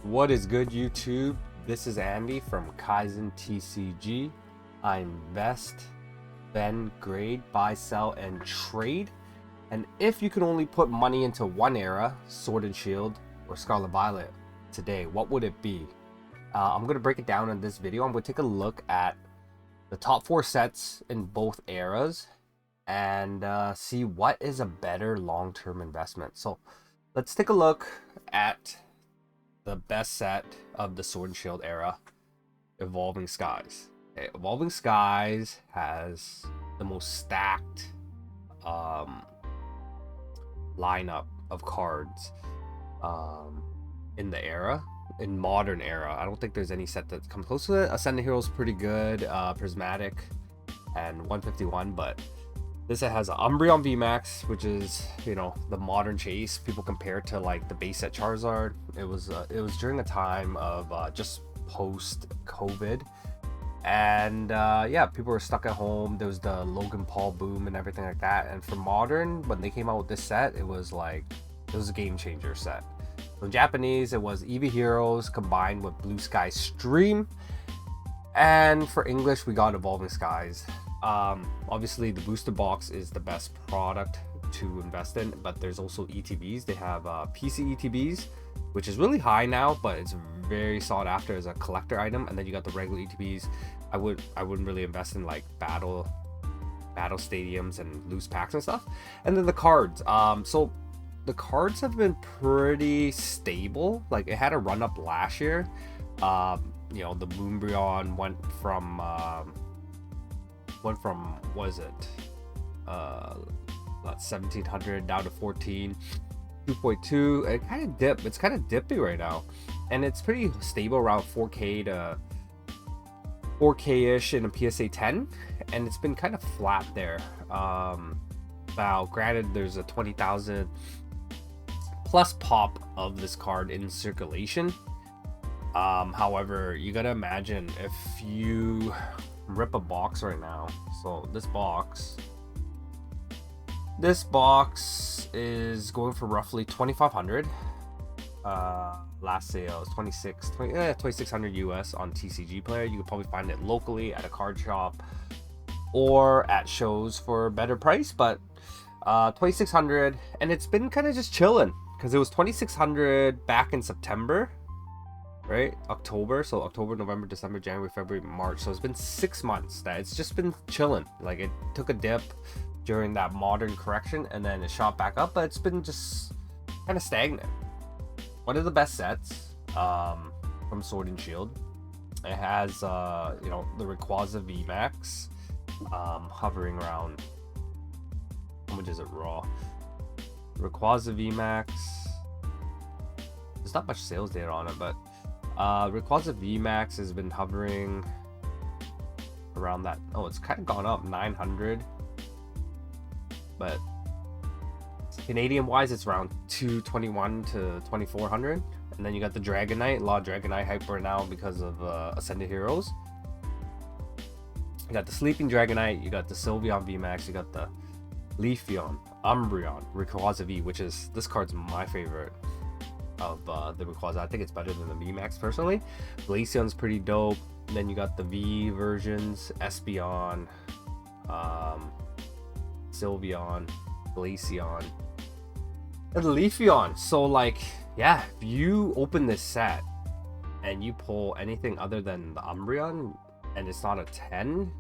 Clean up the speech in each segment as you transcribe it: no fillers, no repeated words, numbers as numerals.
What is good, YouTube? This is Andy from kaizentcg. I invest, spend, grade, buy, sell, and trade. And if you could only put money into one era, Sword and Shield or Scarlet Violet, today, what would it be? I'm going to break it down in this video. I'm going to take a look at the top 4 sets in both eras and see what is a better long-term investment. So let's take a look at the best set of the Sword and Shield era, Evolving Skies. Okay, Evolving Skies has the most stacked lineup of cards in the era, in modern era. I don't think there's any set that comes close to it. Ascended Heroes pretty good, Prismatic and 151, but this set has an Umbreon VMAX, which is, you know, the modern chase. People compare it to like the base set Charizard. It was during a time of just post COVID, and yeah, people were stuck at home. There was the Logan Paul boom and everything like that. And for modern, when they came out with this set, it was a game changer set. So in Japanese, it was Eevee Heroes combined with Blue Sky Stream, and for English, we got Evolving Skies. Obviously the booster box is the best product to invest in, but there's also ETBs. They have PC ETBs, which is really high now, but it's very sought after as a collector item. And then you got the regular ETBs. I wouldn't really invest in like battle stadiums and loose packs and stuff. And then the cards. So the cards have been pretty stable. Like, it had a run up last year. You know, the Moonbreon went from what is it, 1700 down to 14, 2.2. It kind of dipped. It's kind of dippy right now, and it's pretty stable around 4k to 4k ish in a PSA 10, and it's been kind of flat there. Now granted, there's a 20,000 plus pop of this card in circulation. However, you gotta imagine if you rip a box right now. So this box is going for roughly 2,500. Last sale is 2,600 US on TCG Player. You could probably find it locally at a card shop or at shows for a better price, but 2,600, and it's been kind of just chilling because it was 2,600 back in September, right? October, so October, November, December, January, February, March. So it's been 6 months that it's just been chilling. Like, it took a dip during that modern correction and then it shot back up, but it's been just kind of stagnant. One of the best sets from Sword and Shield. It has you know, the Rayquaza VMAX hovering around, how much is it raw? Rayquaza VMAX, there's not much sales data on it, but Rayquaza VMAX has been hovering around that. Oh, it's kind of gone up 900, but Canadian wise, it's around 221 to 2400. And then you got the Dragonite, a lot of Dragonite hype right now because of Ascended Heroes. You got the Sleeping Dragonite, you got the Sylveon VMAX, you got the Leafeon, Umbreon, Rayquaza V, which is, this card's my favorite of the Rayquaza. I think it's better than the VMAX personally. Glaceon's pretty dope. And then you got the V versions, Espeon, Sylveon, Glaceon, and Leafeon. So like, yeah, if you open this set and you pull anything other than the Umbreon and it's not a 10,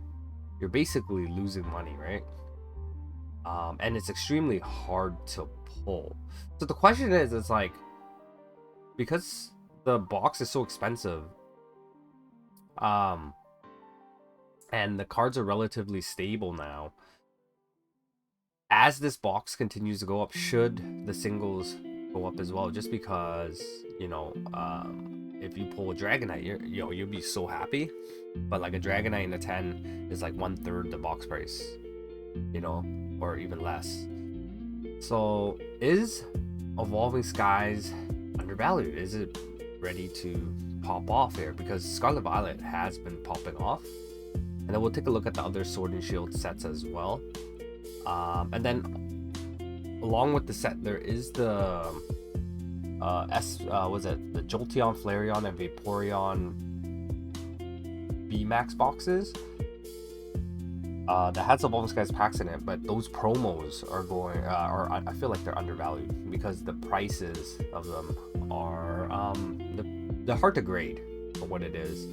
you're basically losing money, right? And it's extremely hard to pull. So the question is, it's like, because the box is so expensive, and the cards are relatively stable now, as this box continues to go up, should the singles go up as well? Just because, you know, if you pull a Dragonite, you'll be so happy, but like a Dragonite in a 10 is like 1/3 the box price, you know, or even less. So is Evolving Skies undervalued? Is it ready to pop off here? Because Scarlet Violet has been popping off, and then we'll take a look at the other Sword and Shield sets as well. And then along with the set, there is the was it the Jolteon, Flareon, and Vaporeon VMAX boxes that had some Evolving Skies packs in it, but those promos are going, or I feel like they're undervalued because the prices of them are they're hard to grade for what it is,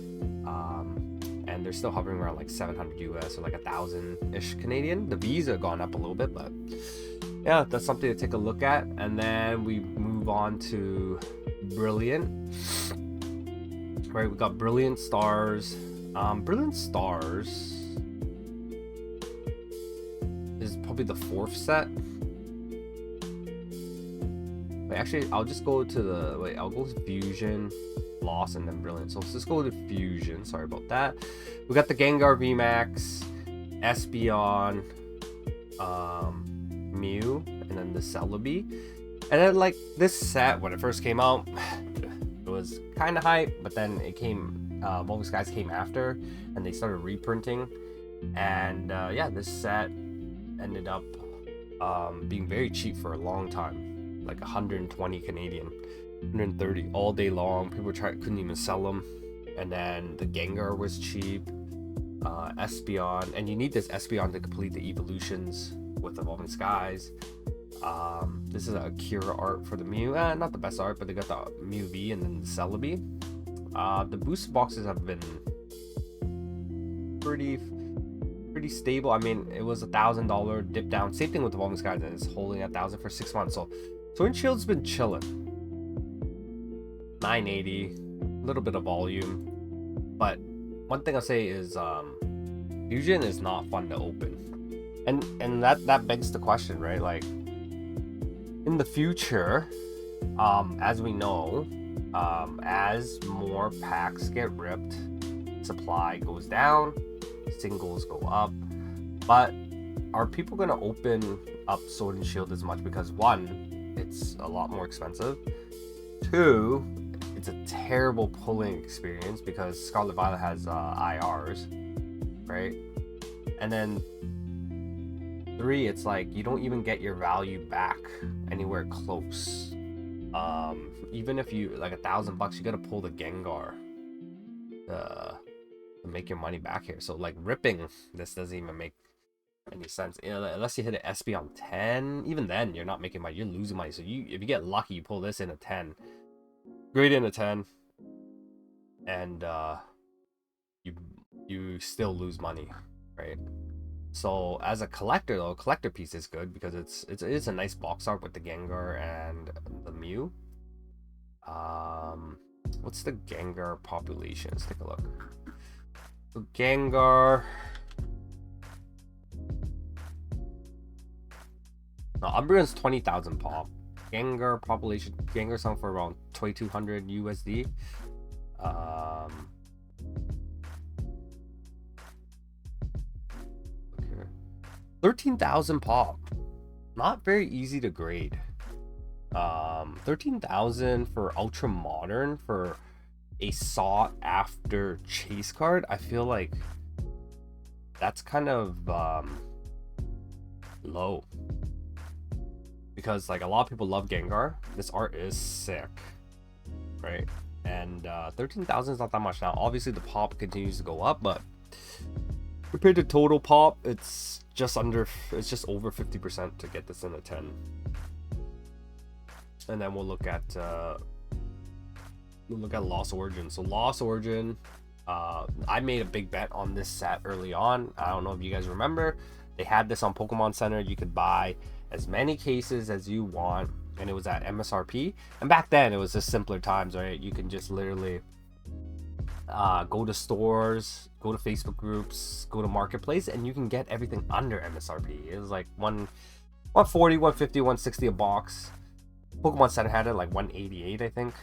and they're still hovering around like 700 US or like 1,000-ish Canadian. The V's have gone up a little bit, but yeah, that's something to take a look at. And then we move on to Brilliant. Right, we got Brilliant Stars. Brilliant Stars is probably the 4th set. Wait, actually, I'll just go to the... Wait, I'll go to Fusion, Lost, and then Brilliant. So let's just go to Fusion. Sorry about that. We got the Gengar VMAX, Espeon, Mew, and then the Celebi. And then, like, this set, when it first came out, it was kind of hype, but then it came... Evolving Skies came after, and they started reprinting. And, yeah, this set ended up being very cheap for a long time. Like 120 Canadian, 130 all day long. People couldn't even sell them. And then the Gengar was cheap, Espeon, and you need this Espeon to complete the evolutions with Evolving Skies. This is a Kira art for the Mew. Not the best art, but they got the Mew V and then the Celebi. The booster boxes have been pretty stable. I mean, it was $1,000 dip down. Same thing with Evolving Skies, and it's holding at 1,000 for 6 months. So Sword and Shield's been chilling. 980, a little bit of volume. But one thing I'll say is Fusion is not fun to open. And that begs the question, right? Like, in the future, as we know, as more packs get ripped, supply goes down, singles go up. But are people going to open up Sword and Shield as much? Because one, it's a lot more expensive. Two, it's a terrible pulling experience because Scarlet Violet has IRs, right? And then three, it's like you don't even get your value back anywhere close. Even if you like $1,000, you gotta pull the Gengar to make your money back here. So like ripping this doesn't even make any sense, unless you hit an Espeon 10. Even then you're not making money, you're losing money. So if you get lucky, you pull this in a 10, great in a 10, and you still lose money, right? So as a collector though, collector piece is good because it's a nice box art with the Gengar and the Mew. What's the Gengar population? Let's take a look. So Gengar, no, Umbreon's 20,000 pop. Gengar population, Gengar selling for around 2,200 USD. 13,000 pop. Not very easy to grade. 13,000 for ultra modern for a sought after chase card. I feel like that's kind of low, because like a lot of people love Gengar. This art is sick, right? And 13,000 is not that much. Now obviously the pop continues to go up, but compared to total pop, it's just over 50% to get this in a 10. And then we'll look at Lost Origin. So Lost Origin, I made a big bet on this set early on. I don't know if you guys remember, they had this on Pokemon Center. You could buy as many cases as you want, and it was at MSRP. And back then it was just simpler times, right? You can just literally go to stores, go to Facebook groups, go to Marketplace, and you can get everything under MSRP. It was like 140, 150, 160 a box. Pokemon Center had it like 188, I think.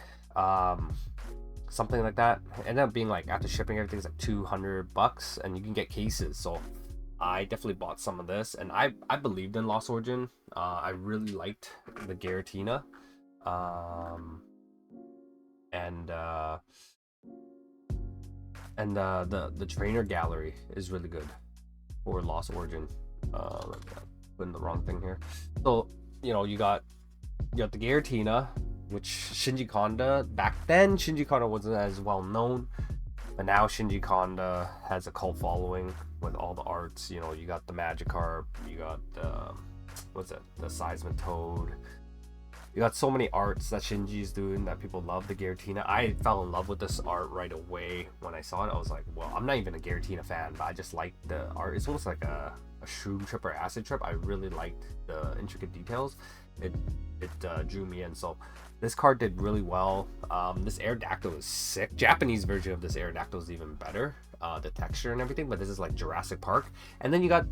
Something like that. It ended up being like, after shipping, everything's like $200, and you can get cases. So I definitely bought some of this, and I believed in Lost Origin. I really liked the Giratina, and the trainer gallery is really good for Lost Origin. Putting the wrong thing here. So you got the Giratina, which Shinji Kanda, back then Shinji Kanda wasn't as well known, but now Shinji Kanda has a cult following with all the arts. You know, you got the Magikarp, you got the, what's it, the Seismitoad. You got so many arts that Shinji's doing that people love. The Giratina, I fell in love with this art right away when I saw it. I was like, well, I'm not even a Giratina fan, but I just like the art. It's almost like a shroom trip or acid trip. I really liked the intricate details. It drew me in. So this card did really well. This Aerodactyl is sick. Japanese version of this Aerodactyl is even better, the texture and everything, but this is like Jurassic Park. And then you got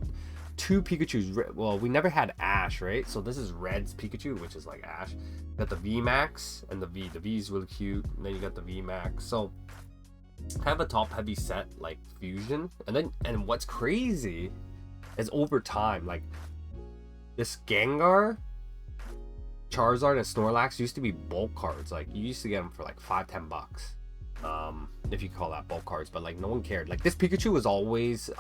two Pikachus. Well, we never had Ash, right? So this is Red's Pikachu, which is like Ash. You got the VMAX and the V. The V is really cute. And then you got the VMAX. So kind of a top heavy set like fusion. And what's crazy is over time, like this Gengar, Charizard, and Snorlax used to be bulk cards. Like you used to get them for like $5-10, if you call that bulk cards. But like no one cared. Like this Pikachu was always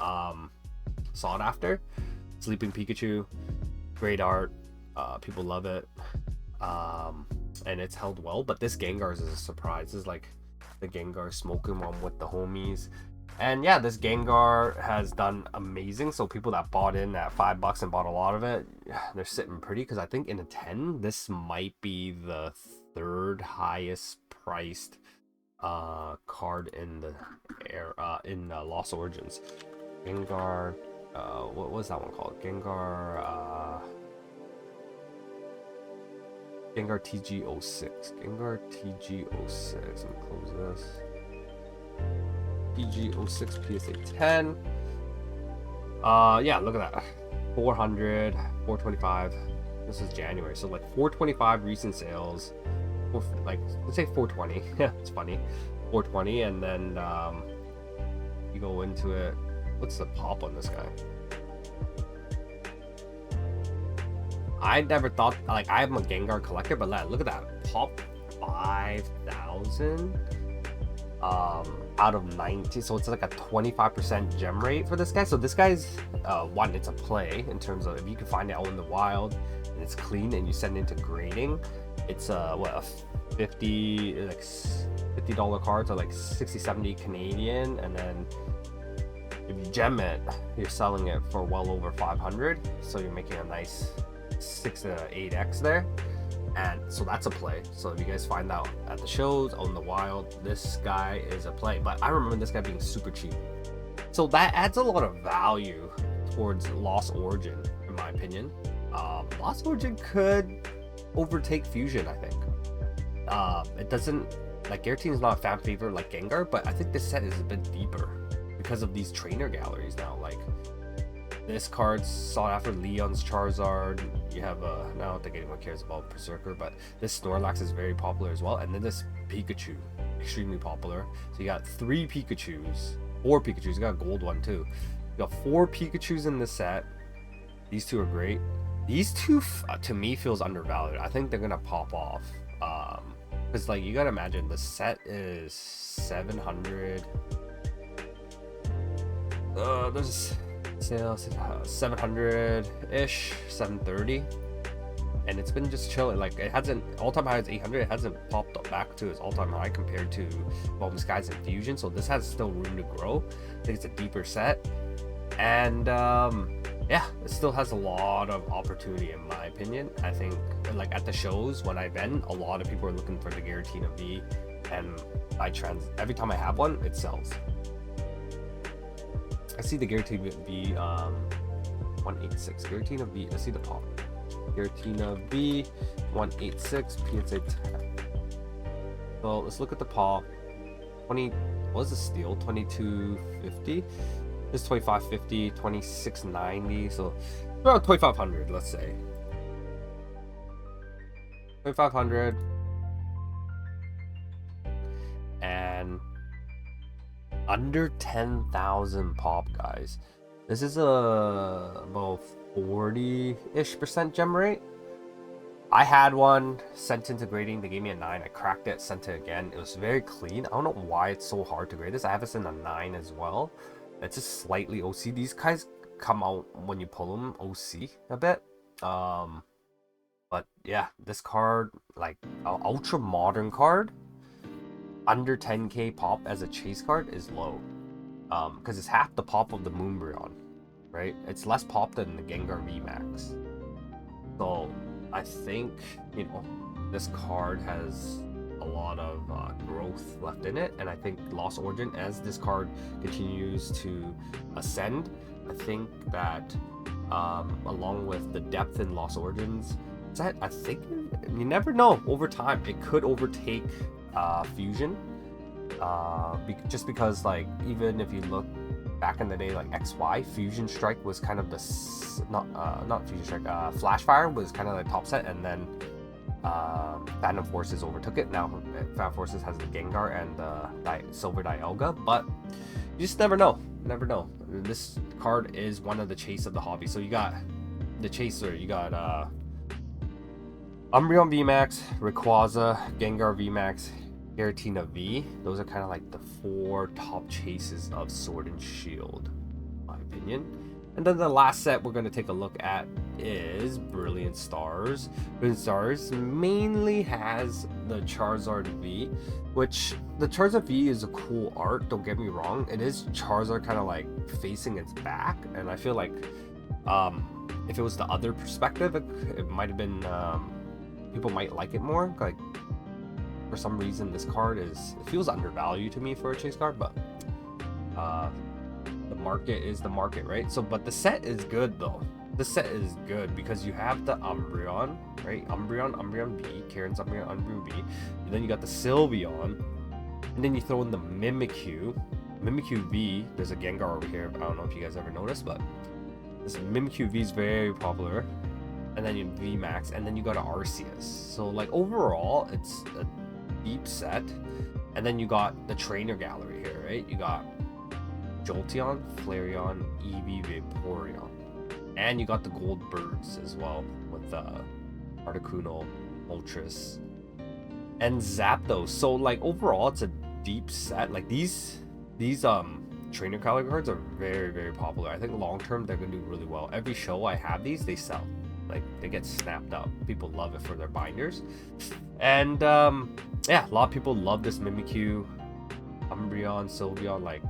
sought after. Sleeping Pikachu, great art, people love it, and it's held well. But this Gengar's is a surprise. This is like the Gengar smoking one with the homies, and yeah, this Gengar has done amazing. So people that bought in at $5 and bought a lot of it, they're sitting pretty, because I think in a 10 this might be the third highest priced card in the Lost Origins. Gengar, what was that one called? Gengar TG06. Gengar TG06. Let me close this. TG06 PSA 10. Yeah, look at that. 400, 425. This is January, so like 425 recent sales. Like let's say 420. Yeah, it's funny. 420, and then you go into it. What's the pop on this guy? I never thought, like, I'm a Gengar collector, but look at that pop, 5,000 out of 90, so it's like a 25% gem rate for this guy. So this guy's one, it's a play in terms of if you can find it out in the wild and it's clean and you send it into grading. It's what, a $50 card, so like 60-70 Canadian, and then if you gem it, you're selling it for well over 500, so you're making a nice 6 to 8x there. And so that's a play. So if you guys find out at the shows, out in the wild, this guy is a play. But I remember this guy being super cheap, so that adds a lot of value towards Lost Origin, in my opinion. Lost Origin could overtake Fusion, I think. It doesn't, like, Giratina is not a fan favorite like Gengar, but I think this set is a bit deeper because of these trainer galleries now. Like this card's sought after. Leon's Charizard. You have I don't think anyone cares about Berserker, but this Snorlax is very popular as well. And then this Pikachu, extremely popular. So you got 4 Pikachus. You got a gold one too. You got 4 Pikachus in this set. These two are great. These two to me feels undervalued. I think they're gonna pop off. Because like you gotta imagine the set is 700. There's sales 700-ish, 730, and it's been just chilling. Like it hasn't, all-time high is 800. It hasn't popped up back to its all-time high compared to Golden Skies and Fusion, so this has still room to grow. I think it's a deeper set, and yeah, it still has a lot of opportunity in my opinion. I think like at the shows when I've been, a lot of people are looking for the Giratina V, and every time I have one, it sells. I see the Giratina V 186. Giratina V, I see the pop. Giratina V 186 PSA 10. So let's look at the pop. 20, what is the steel? 2250. This is 2550, 2690. So around 2500, let's say. 2500. And under 10,000 pop, guys. This is about 40-ish% gem rate. I had one sent into grading. They gave me a 9. I cracked it, sent it again. It was very clean. I don't know why it's so hard to grade this. I have this in a 9 as well. It's just slightly OC. These guys come out when you pull them OC a bit. But yeah, this card, like ultra modern card, under 10k pop as a chase card is low. Because it's half the pop of the Moonbryon, right? It's less pop than the Gengar VMAX. So I think, you know, this card has a lot of growth left in it, and I think Lost Origin, as this card continues to ascend, I think that along with the depth in Lost Origins set, I think you never know, over time it could overtake Fusion. Just because, like, even if you look back in the day, like XY, Fusion Strike was kind of the not Fusion Strike, Flashfire was kind of the top set, and then Phantom Forces overtook it. Now Phantom Forces has the Gengar and the Silver Dialga, but you just never know. Never know. This card is one of the chase of the hobby. So you got the chaser, you got Umbreon VMAX, Rayquaza, Gengar VMAX, Giratina V. Those are kind of like the 4 top chases of Sword and Shield, in my opinion. And then the last set we're going to take a look at is Brilliant Stars. Brilliant Stars mainly has the Charizard V, which the Charizard V is a cool art, don't get me wrong. It is Charizard kind of like facing its back, and I feel like if it was the other perspective, it might have been, people might like it more. Like, for some reason this card it feels undervalued to me for a chase card, but the market is the market, right? So, but the set is good though. The set is good because you have the Umbreon, right? Umbreon V, Karen's Umbreon V, and then you got the Sylveon, and then you throw in the Mimikyu V. There's a Gengar over here, but I don't know if you guys ever noticed, but this Mimikyu V is very popular. And then you VMAX, and then you got an Arceus. So, like, overall it's a deep set. And then you got the trainer gallery here, right? You got Jolteon, Flareon, Eevee, Vaporeon, and you got the gold birds as well with Articuno, Moltres, and Zapdos. So, like, overall it's a deep set. Like, these trainer gallery cards are very, very popular. I think long term they're gonna do really well. Every show I have these, they sell. Like, they get snapped up. People love it for their binders. And yeah, a lot of people love this Mimikyu, Umbreon, Sylveon. Like,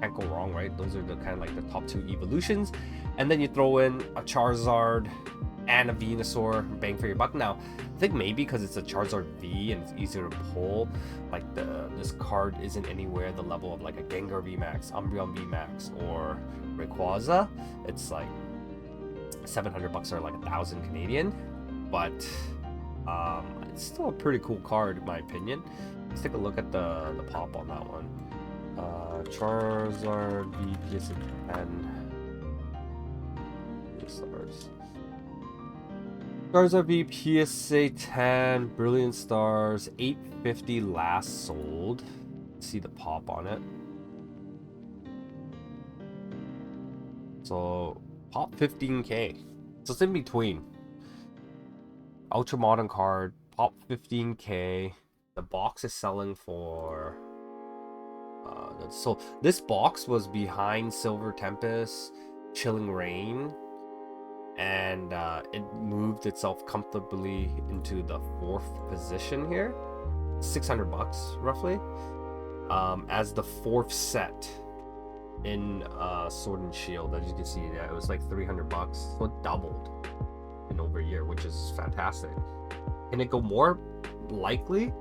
can't go wrong, right? Those are the kind of like the top 2 evolutions. And then you throw in a Charizard and a Venusaur, bang for your buck. Now, I think maybe because it's a Charizard V and it's easier to pull, like, this card isn't anywhere the level of like a Gengar VMAX, Umbreon VMAX, or Rayquaza. It's like $700 or like 1,000 Canadian, but it's still a pretty cool card in my opinion. Let's take a look at the pop on that one. Charizard V PSA 10. Charizard V PSA 10, Brilliant Stars, 850 last sold. Let's see the pop on it. So pop 15k. So it's in between. Ultra modern card, pop 15k. The box is selling for so this box was behind Silver Tempest, Chilling Rain, and it moved itself comfortably into the 4th position here. $600 roughly, as the 4th set in Sword and Shield. As you can see, yeah, it was like $300, so it doubled in over a year, which is fantastic. Can it go more? Likely,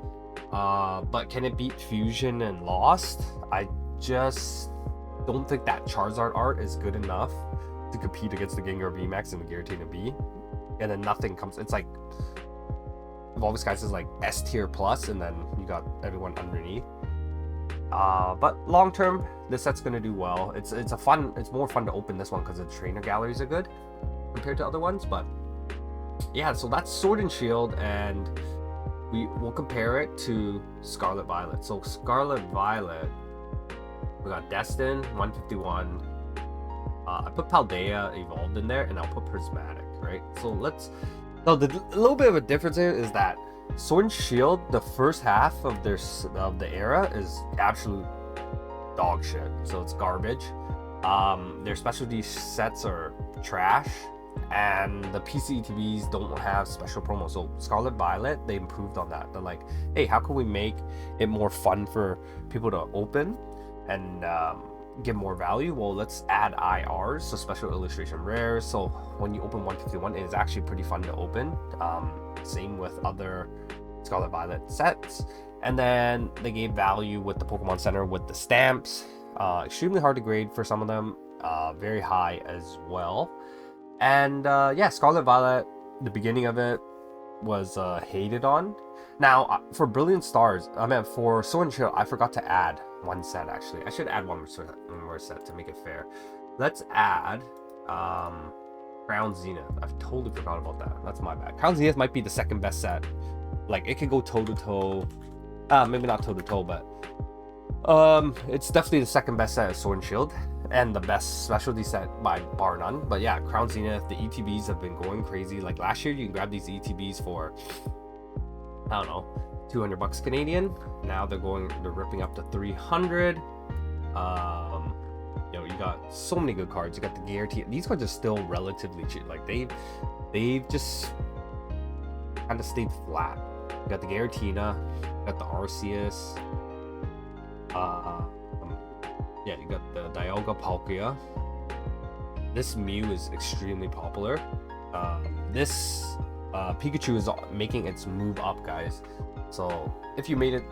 but can it beat Fusion and Lost? I just don't think that Charizard art is good enough to compete against the Gengar VMAX and the Giratina V. And then nothing comes. It's like Evolved Skies is like S tier plus, and then you got everyone underneath. But long term, this set's gonna do well. It's more fun to open this one because the trainer galleries are good compared to other ones. But yeah, so that's Sword and Shield, and we'll compare it to Scarlet Violet. So Scarlet Violet, we got Destined 151. I put Paldea Evolved in there, and I'll put Prismatic, right? So a little bit of a difference here is that Sword and Shield, the first half of the era is absolute dog shit. So it's garbage. Their specialty sets are trash. and the PC ETBs don't have special promos. So Scarlet Violet, they improved on that. They're like, hey, how can we make it more fun for people to open and get more value? Well, let's add IRs, so special illustration rares. So when you open 151, it is actually pretty fun to open. Same with other Scarlet Violet sets. And then they gave value with the Pokemon Center with the stamps. Extremely hard to grade for some of them. Very high as well. And yeah, Scarlet Violet, the beginning of it was hated on. Now for Brilliant Stars, I mean for Sword and Shield, I forgot to add one set. Actually, I should add one more set to make it fair. Let's add Crown Zenith. I've totally forgot about that. That's my bad. Crown Zenith might be the second best set. Like, it could go toe to toe. Maybe not toe to toe, but it's definitely the second best set of Sword and Shield, and the best specialty set by bar none. But yeah, Crown Zenith, the ETBs have been going crazy. Like last year, you can grab these ETBs for, I don't know, 200 bucks Canadian. Now they're ripping up to 300. You know, you got so many good cards. You got the guarantee. These cards are still relatively cheap. Like they've just kind of stayed flat. You got the Giratina, you got the Arceus. Yeah, you got the Dialga Palkia. This Mew is extremely popular. This Pikachu is making its move up, guys. So if you made it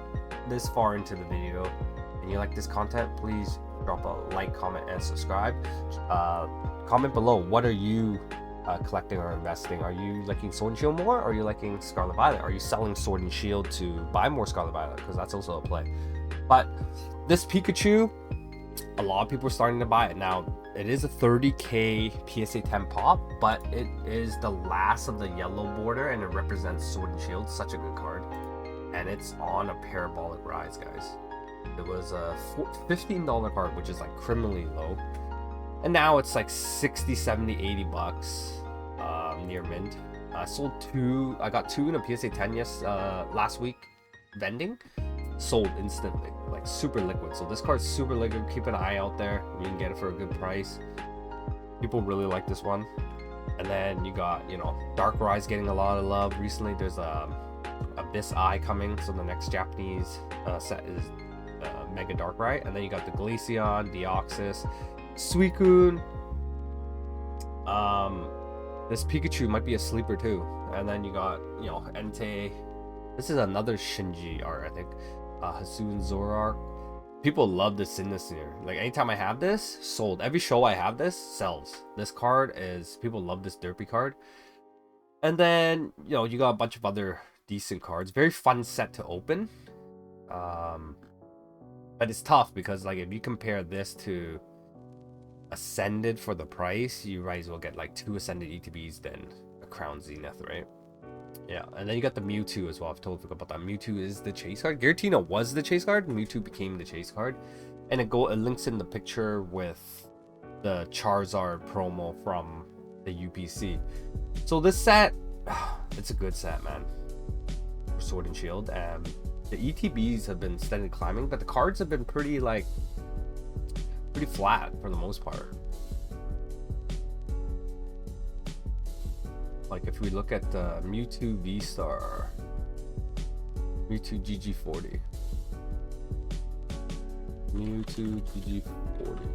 this far into the video and you like this content, please drop a like, comment, and subscribe. Comment below, what are you collecting or investing? Are you liking Sword and Shield more, or are you liking Scarlet Violet? Are you selling Sword and Shield to buy more Scarlet Violet? Because that's also a play. But this Pikachu, a lot of people are starting to buy it now. It is a 30k PSA 10 pop, but it is the last of the yellow border, and it represents Sword and Shield. Such a good card, and it's on a parabolic rise, guys. It was a $15 card, which is like criminally low, and now it's like 60, 70, 80 bucks near mint. I sold two. I got two in a PSA 10 last week vending. Sold instantly, like super liquid. So this card's super liquid. Keep an eye out there. You can get it for a good price. People really like this one. And then you got, you know, Dark Rise getting a lot of love recently. There's Abyss Eye coming, so the next Japanese set is Mega Dark Rise. And then you got the Glaceon, Deoxys, Suicune. This Pikachu might be a sleeper too. And then you got, you know, Entei. This is another Shinji art, I think. Hasu and Zoroark. People love this Sinister. Like, anytime I have this, sold. Every show I have this, sells. This card is, people love this derpy card. And then, you know, you got a bunch of other decent cards. Very fun set to open. But it's tough because, like, if you compare this to Ascended for the price, you might as well get like 2 Ascended ETBs than a Crown Zenith, right? Yeah, and then you got the Mewtwo as well. I've totally forgot about that. Mewtwo is the chase card. Giratina was the chase card. Mewtwo became the chase card, and it links in the picture with the Charizard promo from the UPC. So this set, it's a good set, man. For Sword and Shield, and the ETBs have been steadily climbing, but the cards have been pretty flat for the most part. Like, if we look at the Mewtwo V-Star, Mewtwo GG40, Mewtwo GG40,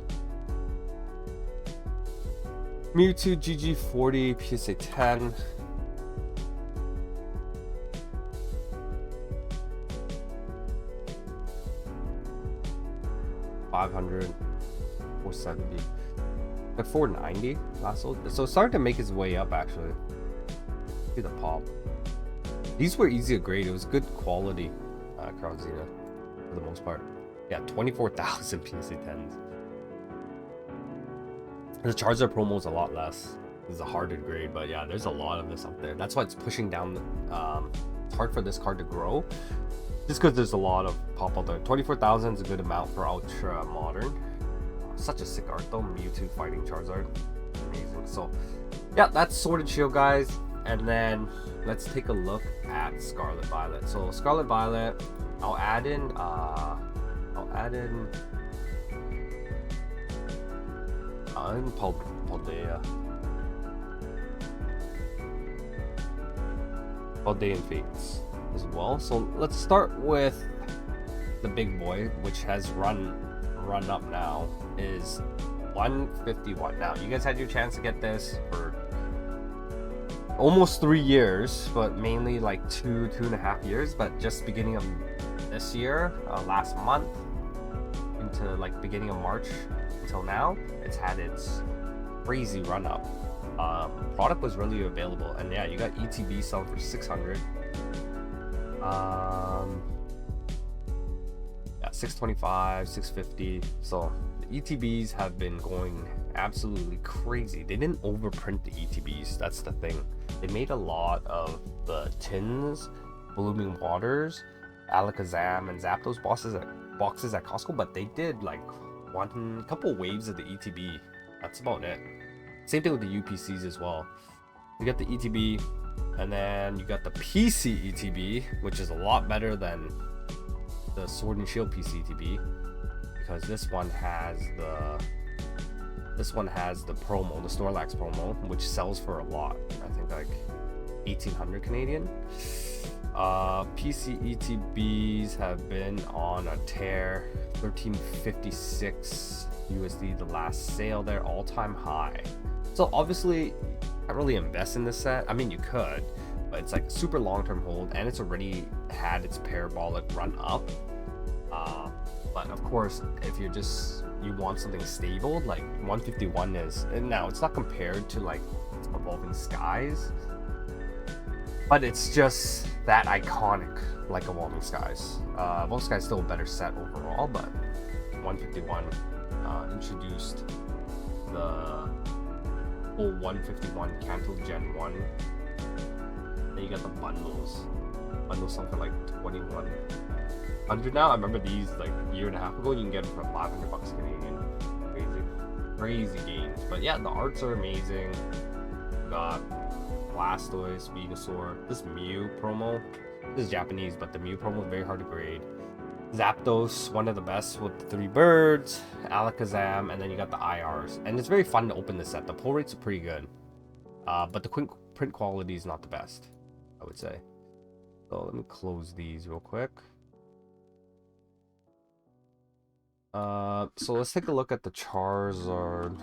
Mewtwo GG40 PSA 10, $500, $470, like $490 last sold. So it's starting to make its way up, actually. See the pop. These were easy to grade. It was good quality Crown Zenith for the most part. Yeah, 24,000 PSA 10s. The Charizard promo is a lot less. It's a harder grade, but yeah, there's a lot of this up there. That's why it's pushing down. It's hard for this card to grow, just because there's a lot of pop out there. 24,000 is a good amount for Ultra Modern. Such a sick art though. Mewtwo fighting Charizard, amazing. So yeah, that's Sword and Shield, guys. And then let's take a look at Scarlet Violet. So Scarlet Violet, I'll add in Paldea. Paldean Fates as well. So let's start with the big boy, which has run up now, is 151. Now, you guys had your chance to get this for almost 3 years, but mainly like 2.5 years. But just beginning of this year, last month, into like beginning of March until now, it's had its crazy run up. Product was really available, and yeah, you got ETB selling for 600. Yeah, 625, 650. So the ETBs have been going absolutely crazy. They didn't overprint the ETBs. That's the thing. They made a lot of the tins, blooming waters, Alakazam, and Zapdos boxes at Costco, but they did like couple waves of the ETB. That's about it. Same thing with the UPCs as well. You got the ETB, and then you got the PC ETB, which is a lot better than the Sword and Shield PC ETB, because this one has the promo, the Snorlax promo, which sells for a lot. I think like 1,800 Canadian. PC ETBs have been on a tear. 1356 USD, the last sale there, all-time high. So obviously, you can't really invest in this set. I mean, you could, but it's like a super long-term hold, and it's already had its parabolic run up. But of course, if you want something stable, like 151 is, and now it's not compared to like Evolving Skies, but it's just that iconic, like Evolving Skies. Evolving Skies is still a better set overall, but 151 introduced the full 151 Kanto Gen 1. Then you got the bundles. Bundles something like 2,100 now. I remember these like a year and a half ago. You can get them for $500 Canadian. Crazy games. But yeah, the arts are amazing. You got Blastoise, Venusaur, this Mew promo. This is Japanese, but the Mew promo is very hard to grade. Zapdos, one of the best with the 3 birds, Alakazam, and then you got the IRs. And it's very fun to open this set. The pull rates are pretty good. But the print quality is not the best, I would say. So let me close these real quick. So let's take a look at the Charizard.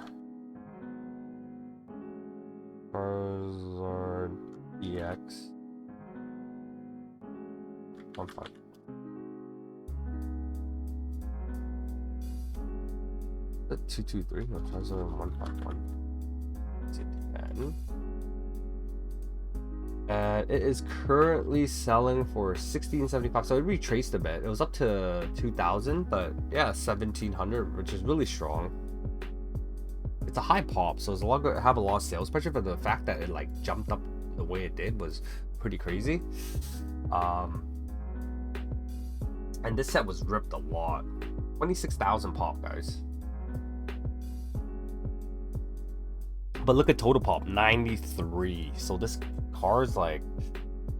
Charizard EX. 1.5. The 223. No, Charizard 1.1. Let's hit 10. And it is currently selling for 1,675. So it retraced a bit. It was up to 2,000, but yeah, 1,700, which is really strong. It's a high pop, so it's have a lot of sales pressure, but the fact that it like jumped up the way it did was pretty crazy. And this set was ripped a lot. 26,000 pop, guys. But look at total pop, 93. So this car is like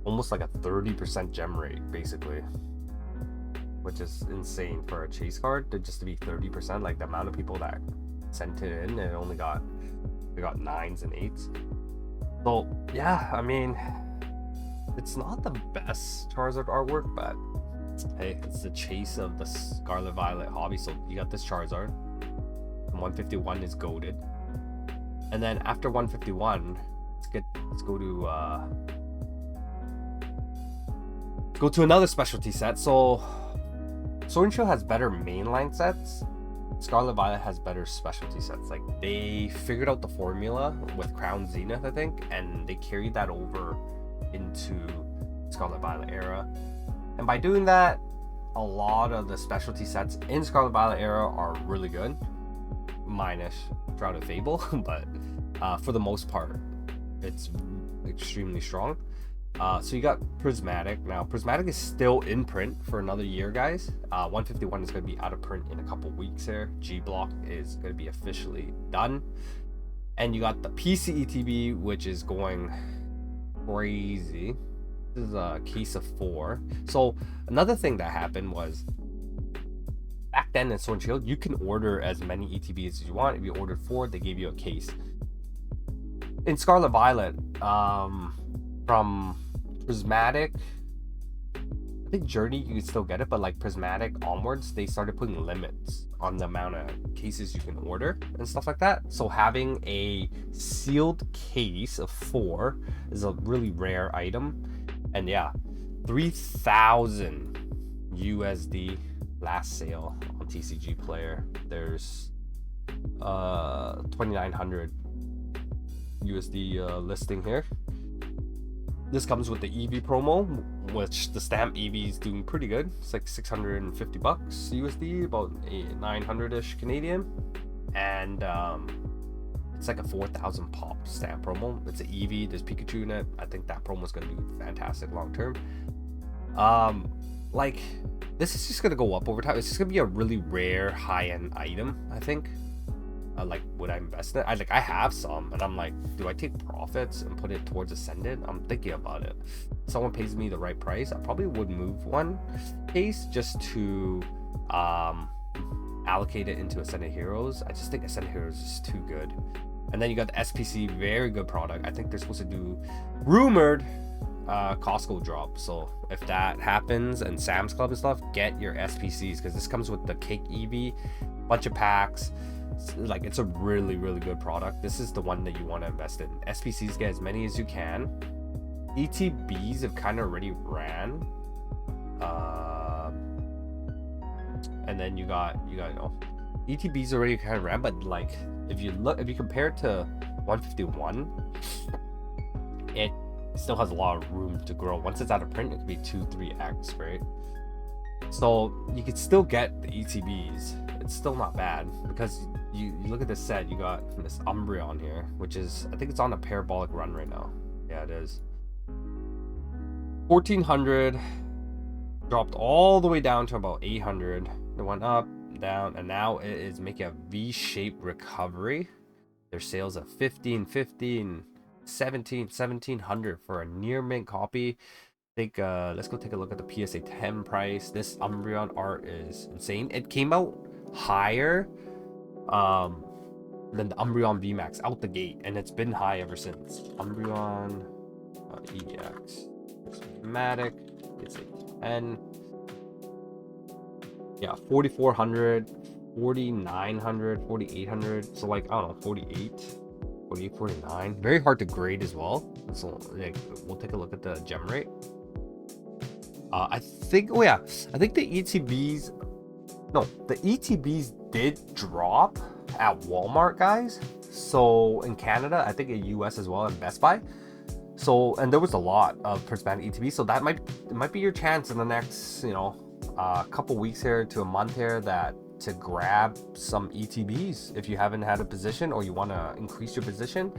almost like a 30% gem rate, basically, which is insane for a chase card just to be 30%. Like the amount of people that sent it in, and only got 9s and 8s. So yeah, I mean, it's not the best Charizard artwork, but hey, it's the chase of the Scarlet Violet hobby. So you got this Charizard. 151 is goated. And then after 151, let's go to another specialty set. So Sword and Shield has better mainline sets. Scarlet Violet has better specialty sets. Like they figured out the formula with Crown Zenith, I think, and they carried that over into Scarlet Violet era. And by doing that, a lot of the specialty sets in Scarlet Violet era are really good, minus Shrouded Fable, but for the most part, it's extremely strong. So you got Prismatic. Now, Prismatic is still in print for another year, guys. 151 is going to be out of print in a couple weeks here. G-Block is going to be officially done. And you got the PC ETB, which is going crazy. This is a case of 4. So another thing that happened was, back then in Sword and Shield, you can order as many ETBs as you want. If you ordered 4, they gave you a case. In Scarlet Violet, from Prismatic, I think Journey you can still get it, but like Prismatic onwards, they started putting limits on the amount of cases you can order and stuff like that. So having a sealed case of 4 is a really rare item. And yeah, 3,000 USD last sale on TCG Player. There's 2,900 USD listing here. This comes with the EV promo, which the stamp EV is doing pretty good. It's like 650 bucks USD, about 900-ish Canadian. And it's like a 4,000 pop stamp promo. It's an EV, there's Pikachu in it. I think that promo is going to be fantastic long term. Like, this is just going to go up over time. It's just going to be a really rare high-end item, I think. Like, would I invest in it? I have some, and I'm like, do I take profits and put it towards Ascendant? I'm thinking about it. If someone pays me the right price, I probably would move one case just to allocate it into Ascendant Heroes. I just think Ascendant Heroes is too good. And then you got the SPC, very good product. I think they're supposed to do rumored Costco drop. So if that happens and Sam's Club and stuff, get your SPCs, because this comes with the Cake EV, bunch of packs. Like, it's a really good product. This is the one that you want to invest in. SPCs, get as many as you can. ETBs have kind of already ran, and then you got you know, ETBs already kind of ran, but like if you compare it to 151, it still has a lot of room to grow. Once it's out of print, it could be 2-3x, right? So you could still get the ETBs. It's still not bad, because you look at this set, you got this Umbreon here, which is, I think it's on a parabolic run right now. Yeah, it is. 1,400, dropped all the way down to about 800. It went up, down, and now it is making a V-shaped recovery. Their sales of 15, 1,700 for a near mint copy. I think let's go take a look at the PSA 10 price. This Umbreon art is insane. It came out higher than the Umbreon VMAX out the gate, and it's been high ever since. Umbreon EX Prismatic, it's a 10. Yeah, 4,400, 4,900, 4,800. So like, I don't know, 48, 49. Very hard to grade as well. So like, we'll take a look at the gem rate. I think, oh yeah, I think the ETBs did drop at Walmart, guys. So in Canada, I think in US as well, and Best Buy. So, and there was a lot of Prismatic ETBs. So that might be your chance in the next, you know, couple weeks here to a month here to grab some ETBs if you haven't had a position or you want to increase your position.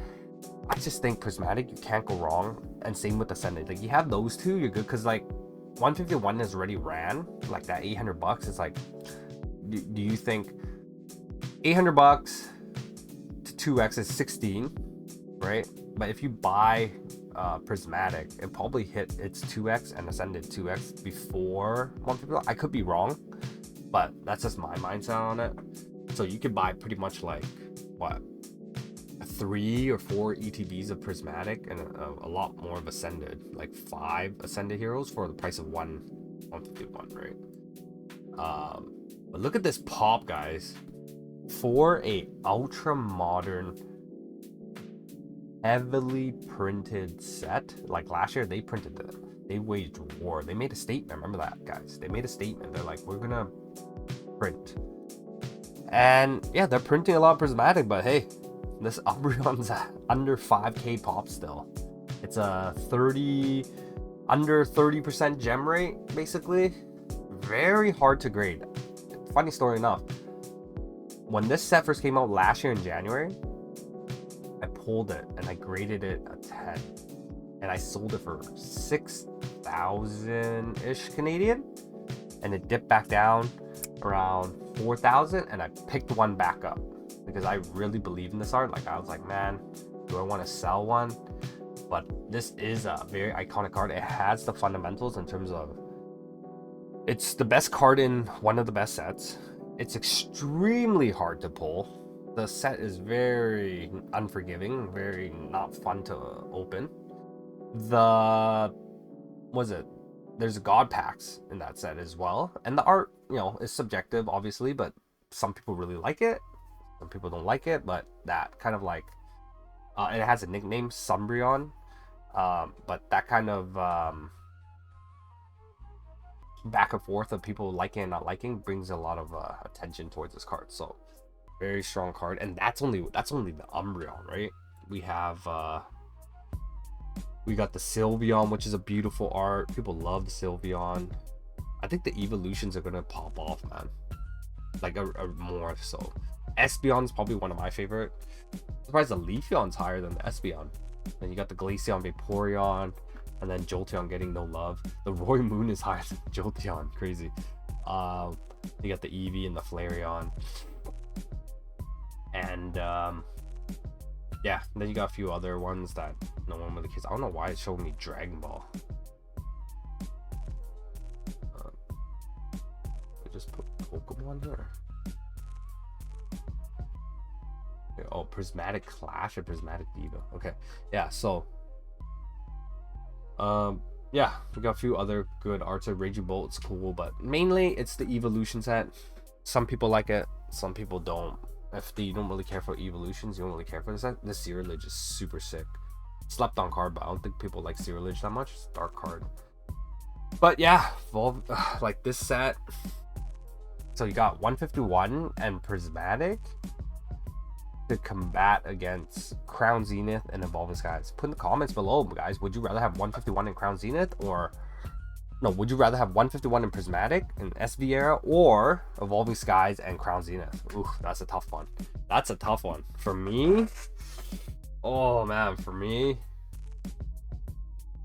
I just think Prismatic, you can't go wrong. And same with Ascendant. Like, you have those two, you're good, because like 151 has already ran. Like, that 800 bucks is like, do you think 800 bucks to 2x is 16, right? But if you buy Prismatic, it probably hit its 2x and Ascendant 2x before 151. I could be wrong, but that's just my mindset on it. So you could buy pretty much like, what, 3 or 4 ETBs of Prismatic and a lot more of Ascended, like 5 Ascended heroes for the price of 151, right? But look at this pop, guys, for a ultra modern, heavily printed set. Like last year, they printed it. They waged war. They made a statement. Remember that, guys? They made a statement. They're like, we're gonna print. And yeah, they're printing a lot of Prismatic, but hey, this Umbreon's under 5k pop still. It's a under 30% gem rate, basically. Very hard to grade. Funny story enough, when this set first came out last year in January, I pulled it and I graded it a 10, and I sold it for 6,000-ish Canadian, and it dipped back down around 4,000, and I picked one back up because I really believe in this art. Like, I was like, man, do I want to sell one? But this is a very iconic card. It has the fundamentals in terms of, it's the best card in one of the best sets. It's extremely hard to pull. The set is very unforgiving, very not fun to open. The was it? There's god packs in that set as well, and the art, you know, is subjective, obviously, but some people really like it, some people don't like it. But that kind of like, and it has a nickname, Sumbrion, but that kind of back and forth of people liking and not liking brings a lot of attention towards this card. So very strong card, and that's only the Umbreon, right? We have we got the Sylveon, which is a beautiful art. People love the Sylveon. I think the evolutions are gonna pop off, man. Like a more so. Espeon's probably one of my favorite. I'm surprised the Leafeon's higher than the Espeon. Then you got the Glaceon, Vaporeon, and then Jolteon getting no love. The Roy Moon is higher than Jolteon. Crazy. You got the Eevee and the Flareon. And yeah, and then you got a few other ones that no one really cares. I don't know why it showed me Dragon Ball. I just put Pokemon here. Oh, Prismatic Clash or Prismatic Diva. Okay, yeah. So, yeah, we got a few other good arts. Raging Bolt's cool, but mainly it's the evolution set. Some people like it, some people don't. If you don't really care for evolutions, you don't really care for this set. This Ceruledge is super sick. Slept on card, but I don't think people like Ceruledge that much. It's a dark card. But yeah, like this set. So you got 151 and Prismatic to combat against Crown Zenith and Evolving Skies. Put in the comments below, guys. Would you rather have 151 in Crown Zenith, or no? Would you rather have 151 in Prismatic and SV era, or Evolving Skies and Crown Zenith? Ooh, that's a tough one. That's a tough one for me. Oh man, for me,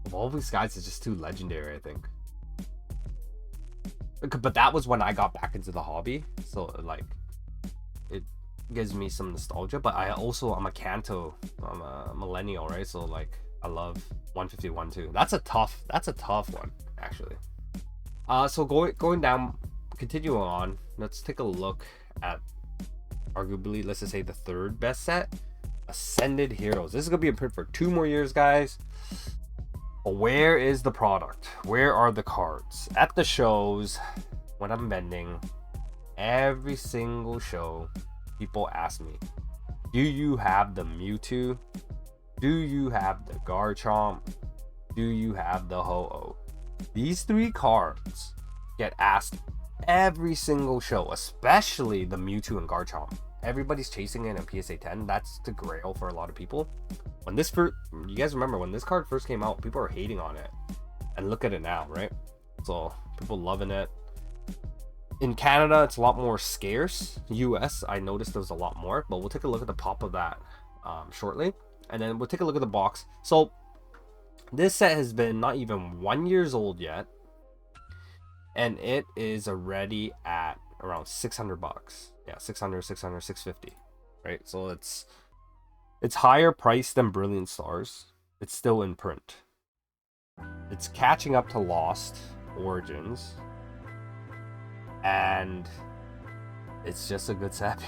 Evolving Skies is just too legendary, I think. But that was when I got back into the hobby, so like it gives me some nostalgia. But I'm a Kanto, I'm a millennial, right? So like I love 151 too. That's a tough one actually. So going down, continuing on, let's take a look at arguably, let's just say, the third best set, Ascended Heroes. This is gonna be in print for 2 more years, guys. But where is the product? Where are the cards? At the shows, when I'm vending, every single show, people ask me, do you have the Mewtwo? Do you have the Garchomp? Do you have the Ho-Oh? These 3 cards get asked every single show, especially the Mewtwo and Garchomp. Everybody's chasing it in PSA 10. That's the grail for a lot of people. When this first, you guys remember when this card first came out, people were hating on it, and look at it now, right? So people loving it. In Canada, it's a lot more scarce. US, I noticed there was a lot more, but we'll take a look at the pop of that shortly, and then we'll take a look at the box. So this set has been not even 1 year old yet, and it is already at around 600 bucks. Yeah, 600, 650, right? So it's higher priced than Brilliant Stars. It's still in print. It's catching up to Lost Origins, and it's just a good set.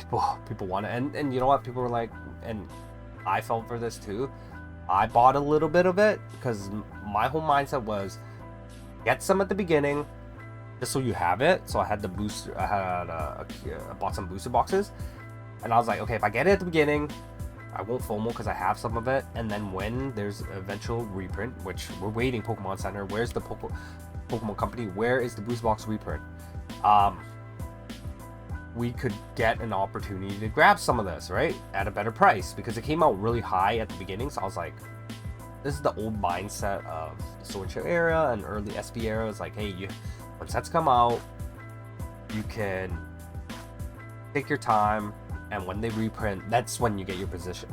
People want it, and you know what? People were like, and I fell for this too. I bought a little bit of it because my whole mindset was get some at the beginning, just so you have it. So I had the booster. I bought some booster boxes, and I was like, okay, if I get it at the beginning, I won't FOMO because I have some of it. And then when there's eventual reprint, which we're waiting, Pokemon Center, where's the Pokemon Company? Where is the booster box reprint? We could get an opportunity to grab some of this, right, at a better price, because it came out really high at the beginning. So I was like, this is the old mindset of the Sword Shield era and early SP era. It's like, hey, when sets come out, you can take your time, and when they reprint, that's when you get your position.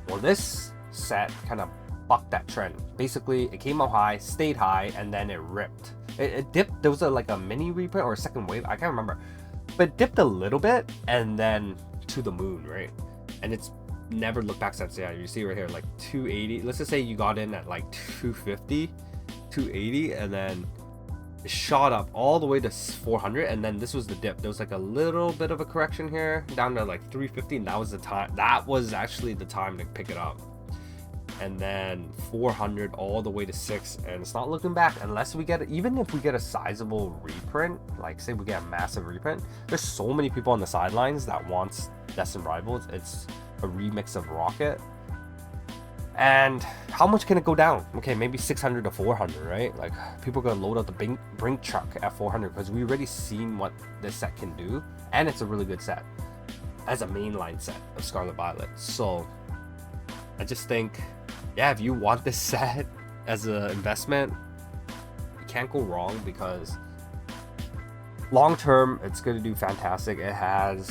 Well, this set kind of bucked that trend. Basically, it came out high, stayed high, and then it ripped. It dipped. There was like a mini reprint or a second wave, I can't remember, but it dipped a little bit and then to the moon, right? And it's never looked back since. Yeah, you see right here, like 280. Let's just say you got in at like 250, 280, and then it shot up all the way to 400, and then this was the dip. There was like a little bit of a correction here down to like 350, and that was the time. That was actually the time to pick it up. and then 400 all the way to 6, and it's not looking back unless we get, even if we get a sizable reprint, like say we get a massive reprint. There's so many people on the sidelines that wants Destined Rivals. It's a remix of Rocket, and how much can it go down? Okay, maybe 600 to 400, right? Like, people are gonna load up the brink truck at 400 because we already seen what this set can do, and it's a really good set as a mainline set of Scarlet Violet. So I just think, yeah, if you want this set as an investment, you can't go wrong, because long term it's going to do fantastic. It has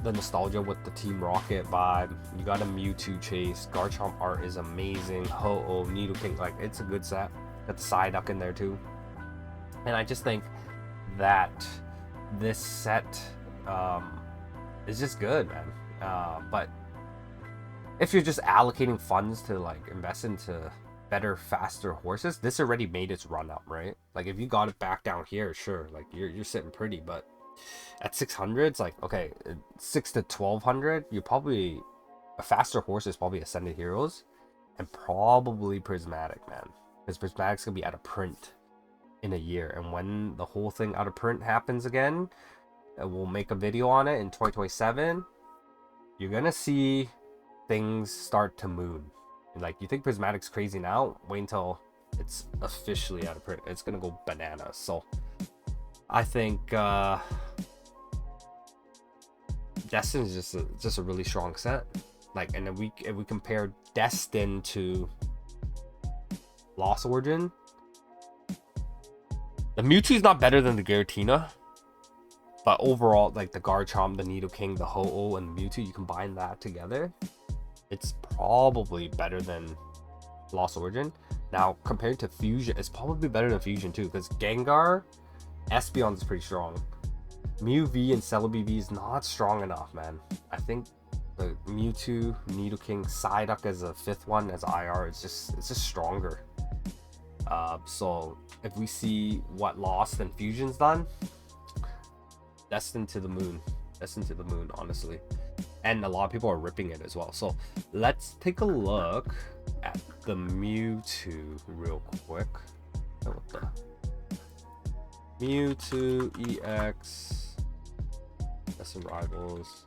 the nostalgia with the Team Rocket vibe. You got a Mewtwo chase. Garchomp art is amazing. Ho-Oh, Nidoking, like, it's a good set. Got the Psyduck in there too. And I just think that this set is just good, man. But if you're just allocating funds to like invest into better, faster horses, this already made its run up, right? Like, if you got it back down here, sure, like you're sitting pretty, but at 600, it's like, okay, 6 to 1200, you probably, a faster horse is probably Ascended Heroes and probably Prismatic, man, because Prismatic's gonna be out of print in a year, and when the whole thing out of print happens again, we'll make a video on it in 2027. You're gonna see things start to move. And like, you think Prismatic's crazy now? Wait until it's officially out of print. It's gonna go bananas. So I think Destined is just a really strong set. Like, and then if we compare Destined to Lost Origin, the Mewtwo's not better than the Giratina, but overall, like the Garchomp, the Nidoking, the Ho-Oh, and the Mewtwo, you combine that together, it's probably better than Lost Origin. Now, compared to Fusion, it's probably better than Fusion too, because Gengar, Espeon is pretty strong. Mew V and Celebi V is not strong enough, man. I think the Mewtwo, Nidoking, Psyduck as a 5th one as IR, it's just stronger. So if we see what Lost and Fusion's done, Destined to the moon. Destined to the moon, honestly. And a lot of people are ripping it as well. So let's take a look at the Mewtwo real quick. What the? Mewtwo EX. Destined Rivals.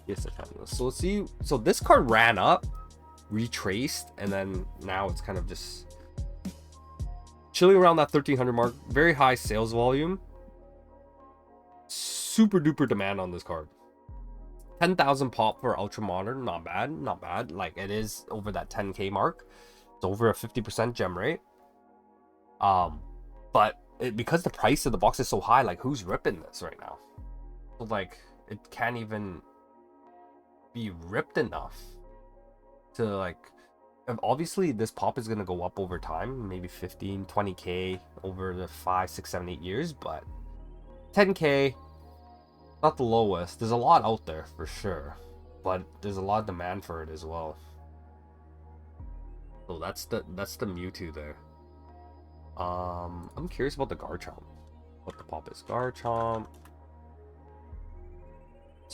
Yes, I found this. So let's see. So this card ran up, retraced, and then now it's kind of just chilling around that 1300 mark. Very high sales volume. Super duper demand on this card. 10,000 pop for Ultra Modern, not bad, not bad. Like, it is over that 10k mark. It's over a 50% gem rate. But because the price of the box is so high, like, who's ripping this right now? So, like, it can't even be ripped enough to, like, obviously this pop is gonna go up over time, maybe 15, 20k over the 5, 6, 7, 8 years, but 10k. Not the lowest. There's a lot out there for sure, but there's a lot of demand for it as well. So that's the Mewtwo there. I'm curious about the Garchomp. What the pop is? Garchomp.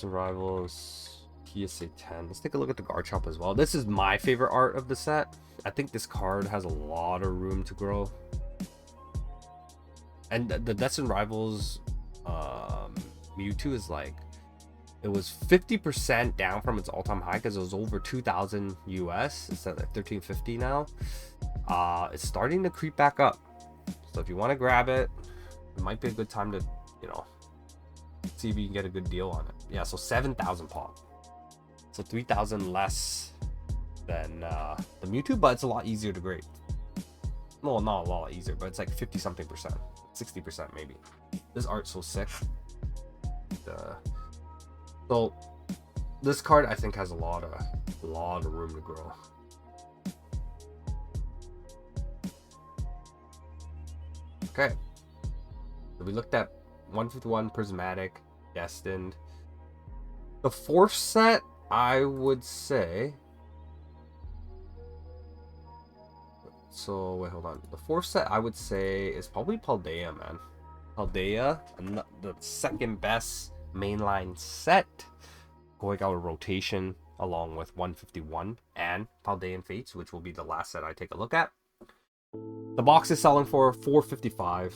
Rivals. PSA 10. Let's take a look at the Garchomp as well. This is my favorite art of the set. I think this card has a lot of room to grow. And the Destined Rivals Mewtwo is like, it was 50% down from its all-time high because it was over 2,000 US. It's at like 1350 now. It's starting to creep back up. So if you want to grab it, it might be a good time to, you know, see if you can get a good deal on it. Yeah, so 7,000 pop. So 3,000 less than the Mewtwo, but it's a lot easier to grade. Well, not a lot easier, but it's like 50 something percent, 60% maybe. This art's so sick. So this card I think has a lot of room to grow. Okay, so we looked at 151 Prismatic, Destined. The 4th set, I would say. So wait, hold on. The 4th set I would say is probably Paldea, man. Paldea, the second best mainline set, going out of rotation. along with 151 and Paldean Fates, which will be the last set I take a look at. The box is selling for $455.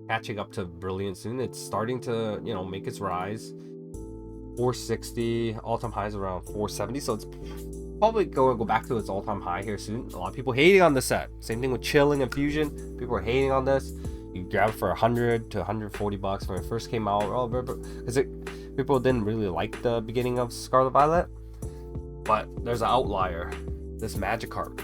Catching up to Brilliant soon. It's starting to, you know, make its rise. 460, all-time highs around 470, so it's probably going to go back to its all-time high here soon. A lot of people hating on this set. Same thing with Chilling and Fusion. People are hating on this. You grab it for 100 to 140 bucks when it first came out. Oh, because people didn't really like the beginning of Scarlet Violet. But there's an outlier. This Magikarp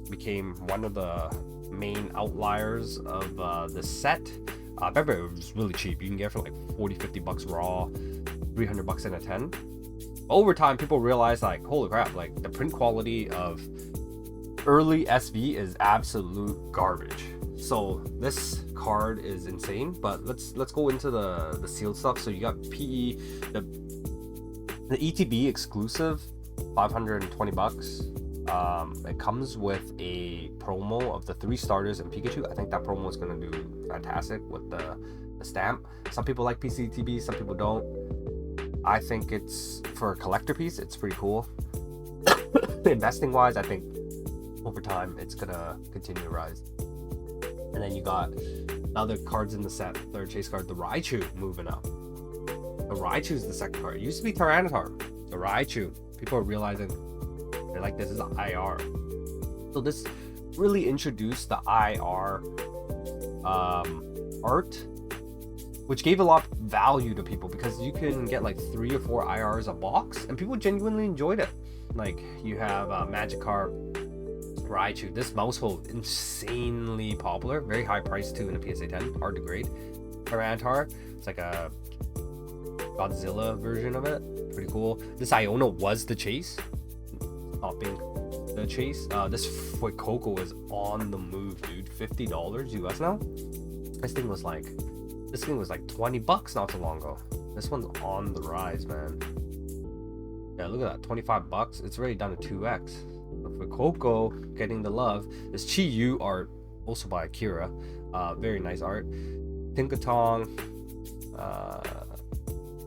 became one of the main outliers of this set. I remember it was really cheap. You can get it for like 40-50 bucks raw, 300 bucks in a 10. Over time, people realize, like, holy crap, like the print quality of early SV is absolute garbage. So this card is insane. But let's go into the sealed stuff. So you got PE, the ETB exclusive, 520 bucks. It comes with a promo of the 3 starters and Pikachu. I think that promo is going to do fantastic with the stamp. Some people like PCTB, some people don't. I think it's, for a collector piece, it's pretty cool. Investing wise, I think over time it's going to continue to rise. And then you got other cards in the set. Third chase card, the Raichu, moving up. The Raichu is the second card. It used to be Tyranitar. The Raichu. People are realizing they're like, this is an IR. So this really introduced the IR art, which gave a lot of value to people because you can get like 3 or 4 IRs a box, and people genuinely enjoyed it. Like you have Magikarp, Raichu. This Mousehole, insanely popular, very high price too in a PSA 10, hard to grade. Tyranitar, it's like a Godzilla version of it, pretty cool. This Iona was the chase, stopping the chase. This Fuecoco is on the move, dude. $50 US now. This thing was like 20 bucks not too long ago. This one's on the rise, man. Yeah, look at that, 25 bucks. It's already done a 2x. But for Coco getting the love, this Chi-Yu art, also by Akira. Very nice art. Tinkatong,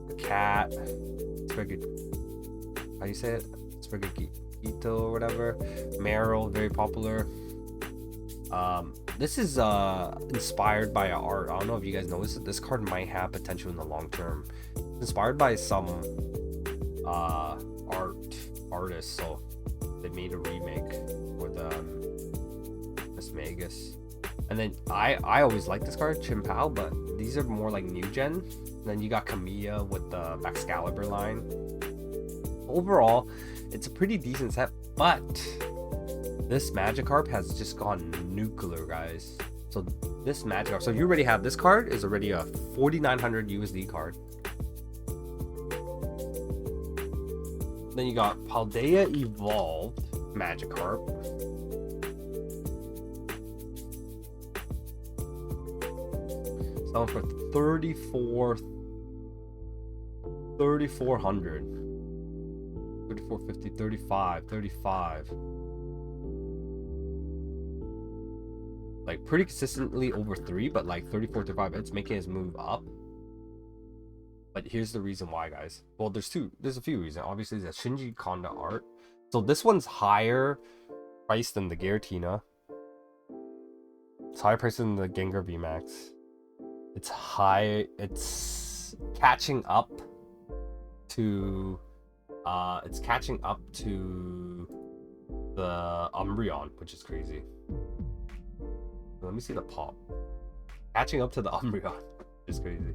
the cat, how you say it? Ito or whatever. Meryl, very popular. This is inspired by art. I don't know if you guys noticed, this card might have potential in the long term. It's inspired by some artists, so they made a remake for the Miss Magus. And then I always like this card, Chimpao, but these are more like new gen. And then you got Kamiya with the Excalibur line. Overall, it's a pretty decent set, but this Magikarp has just gone nuclear, guys. So this Magikarp, so if you already have this card, is already a 4,900 USD card. Then you got Paldea Evolved Magikarp. Selling for 3,400. 3450, 35. Like pretty consistently over 3, but like 34 to 5, it's making its move up. But here's the reason why, guys. Well, there's a few reasons. Obviously, the Shinji Kanda art. So this one's higher priced than the Giratina. It's higher priced than the Gengar VMAX. It's catching up to the Umbreon, which is crazy. Let me see the pop. Catching up to the Umbreon, which is crazy.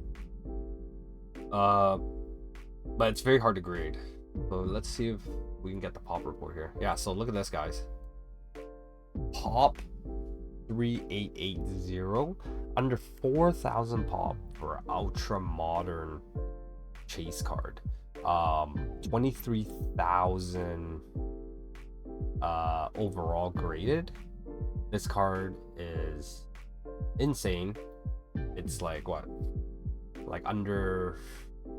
But it's very hard to grade. So let's see if we can get the pop report here. Yeah, so look at this, guys. Pop 3880, under 4,000 pop for an ultra modern chase card. 23,000 overall graded. This card is insane. It's like what, like under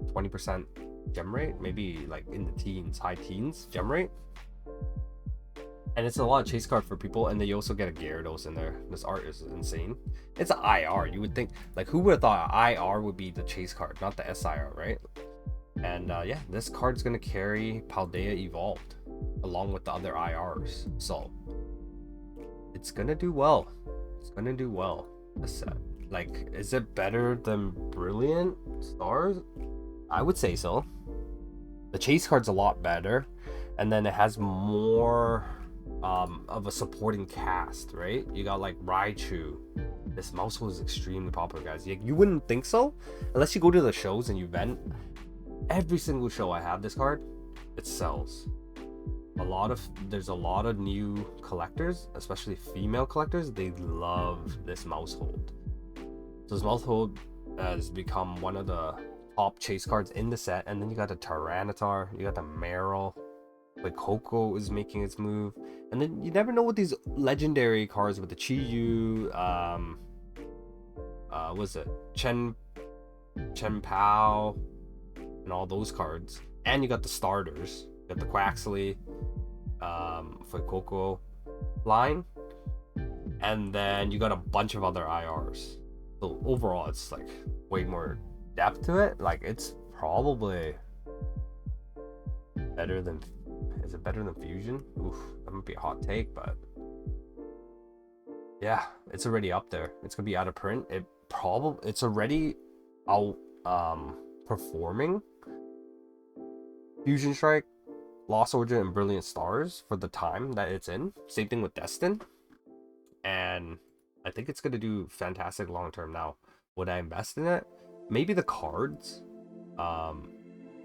20% gem rate, maybe like in the teens, high teens gem rate. And it's a lot of chase card for people, and then you also get a Gyarados in there. This art is insane. It's an IR. You would think, like, who would have thought IR would be the chase card, not the SIR, right? And yeah, this card's gonna carry Paldea Evolved along with the other IRs, so it's gonna do well. It's gonna do well. This set, like, is it better than Brilliant Stars? I would say so. The chase card's a lot better, and then it has more of a supporting cast, right? You got like Raichu. This mouse was extremely popular, guys. You wouldn't think so unless you go to the shows and you vent. Every single show I have this card, it sells. There's a lot of new collectors, especially female collectors. They love this mouse hold. So this mouse hold has become one of the top chase cards in the set. And then you got the Tyranitar, you got the Meryl, like Coco is making its move. And then you never know what these legendary cards with the Chi-Yu, was it Chen Pao, and all those cards. And you got the starters, you got the Quaxley, for Coco line, and then you got a bunch of other IRs. So overall, it's like way more depth to it. Like, it's probably better than, is it better than Fusion? Oof, that might be a hot take, but yeah, it's already up there. It's gonna be out of print. It's already out performing Fusion Strike, Lost Origin, and Brilliant Stars for the time that it's in. Same thing with Destin, and I think it's gonna do fantastic long term. Now, would I invest in it? Maybe the cards,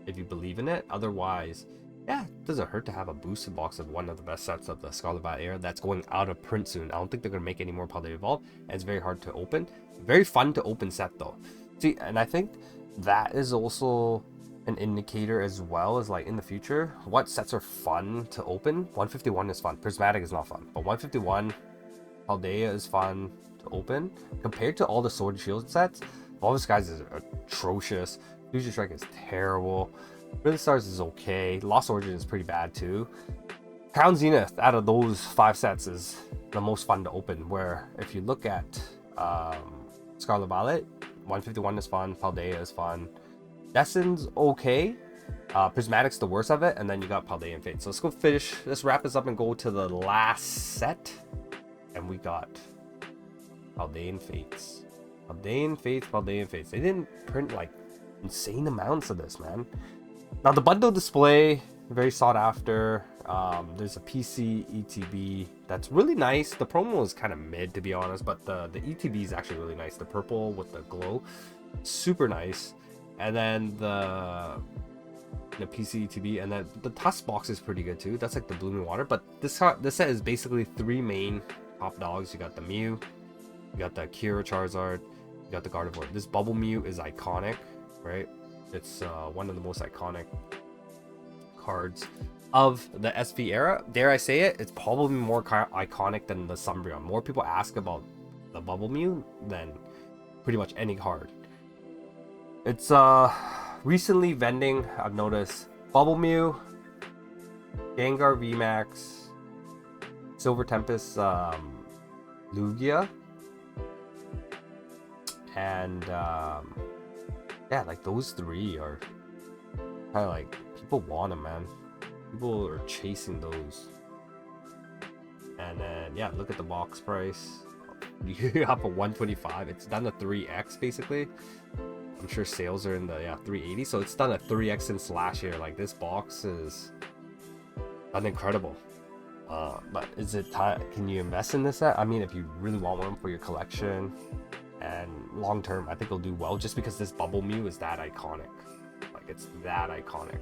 if you believe in it. Otherwise, yeah, it doesn't hurt to have a boosted box of one of the best sets of the Scarlet Violet era that's going out of print soon. I don't think they're gonna make any more Paldea Evolved, and it's very hard to open. Very fun to open set though. See, and I think that is also an indicator as well as, like, in the future, what sets are fun to open. 151 is fun. Prismatic is not fun, but 151 Paldea is fun to open compared to all the Sword and Shield sets. All this guys is atrocious. Fusion Strike is terrible. Brilliant Stars is okay. Lost Origin is pretty bad too. Crown Zenith out of those 5 sets is the most fun to open, where if you look at Scarlet Violet, 151 is fun, Paldea is fun, Destin's okay, Prismatic's the worst of it, and then you got Paldean Fates. So let's wrap this up and go to the last set, and we got Paldean Fates. Paldean Fates. They didn't print like insane amounts of this, man. Now the bundle display, very sought after. There's a PC ETB that's really nice. The promo is kind of mid, to be honest, but the ETB is actually really nice. The purple with the glow, super nice. And then the PC ETB, and then the Tusk box is pretty good too. That's like the Blooming Water. But this set is basically 3 main top dogs. You got the Mew, you got the Kira Charizard, you got the Gardevoir. This Bubble Mew is iconic, right? It's one of the most iconic cards of the SV era. Dare I say it, it's probably more iconic than the Umbreon. More people ask about the Bubble Mew than pretty much any card. It's recently vending, I've noticed Bubble Mew, Gengar VMAX, Silver Tempest, Lugia, and yeah, like those 3 are kind of like, people want them, man. People are chasing those. And then yeah, look at the box price. You have a 125. It's done a 3x basically. I'm sure sales are in the 380, so it's done a 3x since last year. Like, this box is done incredible. But is it time? Can you invest in this set? I mean, if you really want one for your collection and long term, I think it'll do well, just because this Bubble Mew is that iconic. Like, it's that iconic.